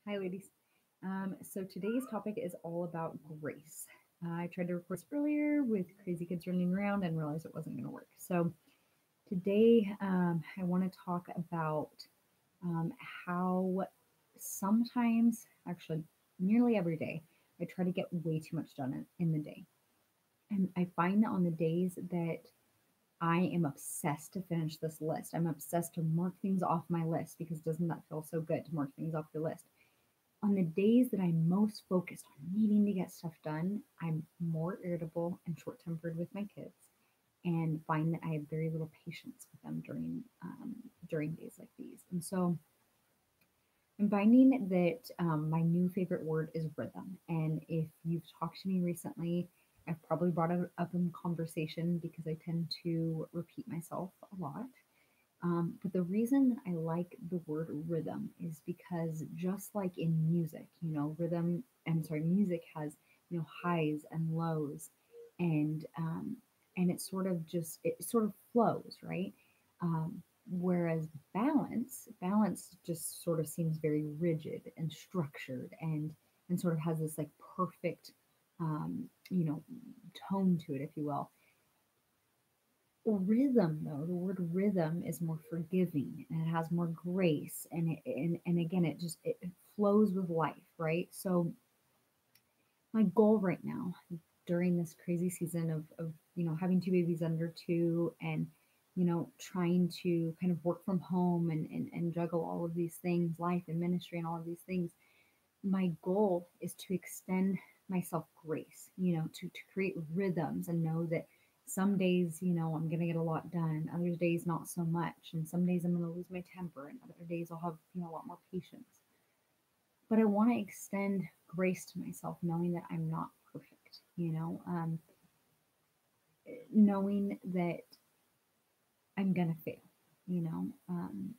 Hi, ladies. So today's topic is all about grace. I tried to record this earlier with crazy kids running around and realized it wasn't going to work. So today I want to talk about um, how sometimes, actually, nearly every day, I try to get way too much done in the day. And I find that on the days that I am obsessed to finish this list, I'm obsessed to mark things off my list because doesn't that feel so good to mark things off your list? On the days that I'm most focused on needing to get stuff done, I'm more irritable and short tempered with my kids and find that I have very little patience with them during days like these. And so I'm finding that my new favorite word is rhythm. And if you've talked to me recently, I've probably brought it up in conversation because I tend to repeat myself a lot. But the reason that I like the word rhythm is because just like in music, music has highs and lows, and it sort of flows, right? Whereas balance just sort of seems very rigid and structured, and sort of has this like perfect, um, you know, tone to it, if you will. Rhythm, though, the word rhythm is more forgiving and it has more grace, and again it flows with life, right? So my goal right now during this crazy season of having two babies under two, and trying to kind of work from home, and juggle all of these things, life and ministry and all of these things, my goal is to extend myself grace, to create rhythms and know that some days, I'm going to get a lot done, other days, not so much. And some days I'm going to lose my temper, and other days I'll have, a lot more patience. But I want to extend grace to myself, knowing that I'm not perfect, knowing that I'm going to fail, you know, um,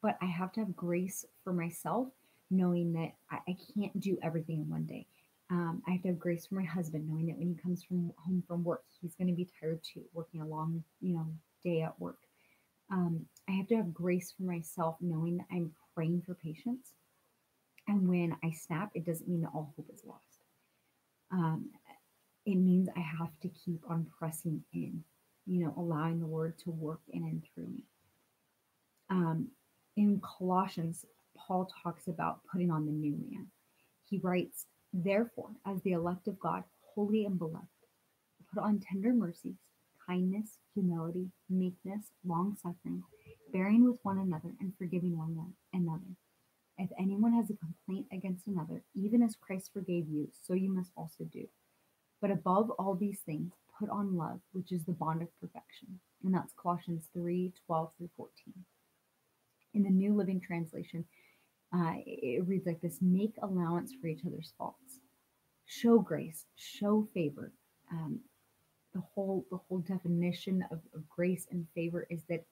but I have to have grace for myself, knowing that I can't do everything in one day. I have to have grace for my husband, knowing that when he comes from home from work, he's going to be tired too, working a long, day at work. I have to have grace for myself, knowing that I'm praying for patience. And when I snap, it doesn't mean that all hope is lost. Um, it means I have to keep on pressing in, allowing the Lord to work in and through me. Um, in Colossians, Paul talks about putting on the new man. He writes, therefore, as the elect of God, holy and beloved, put on tender mercies, kindness, humility, meekness, long suffering, bearing with one another and forgiving one another. If anyone has a complaint against another, even as Christ forgave you, so you must also do. But above all these things, put on love, which is the bond of perfection. And that's Colossians 3:12 through 14. In the New Living Translation, it reads like this: make allowance for each other's faults, show grace, show favor. Um, the whole definition of grace and favor is that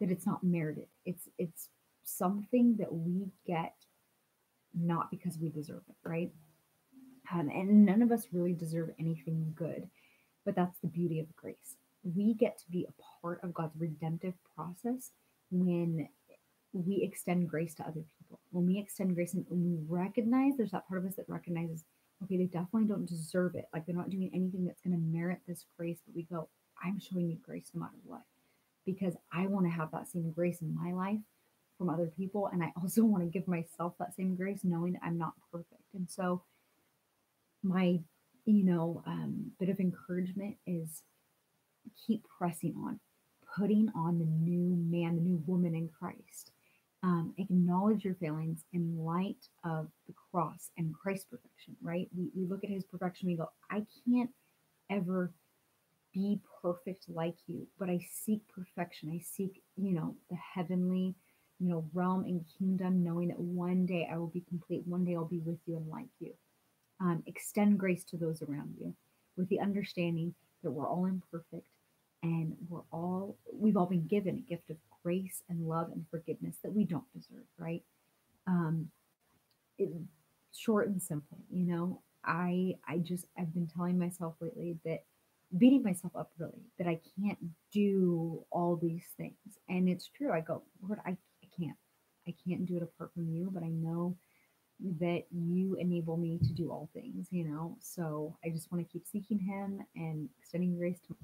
it's not merited. It's something that we get not because we deserve it, right? And none of us really deserve anything good, but that's the beauty of grace. We get to be a part of God's redemptive process when we extend grace to other people. When we extend grace and when we recognize, there's that part of us that recognizes, okay, they definitely don't deserve it. Like they're not doing anything that's going to merit this grace, but we go, I'm showing you grace no matter what, because I want to have that same grace in my life from other people. And I also want to give myself that same grace, knowing that I'm not perfect. And so my, bit of encouragement is keep pressing on, putting on the new man, the new woman in Christ. Acknowledge your failings in light of the cross and Christ's perfection, right? We look at his perfection, we go, I can't ever be perfect like you, but I seek perfection. I seek, the heavenly, realm and kingdom, knowing that one day I will be complete. One day I'll be with you and like you. Extend grace to those around you with the understanding that we're all imperfect, and we've all been given a gift of grace and love and forgiveness that we don't deserve, right? um it, Short and simple, I've been telling myself lately, that beating myself up really, that I can't do all these things, and it's true. I go, Lord, I can't do it apart from you, but I know that you enable me to do all things, you know? So I just want to keep seeking him and extending grace to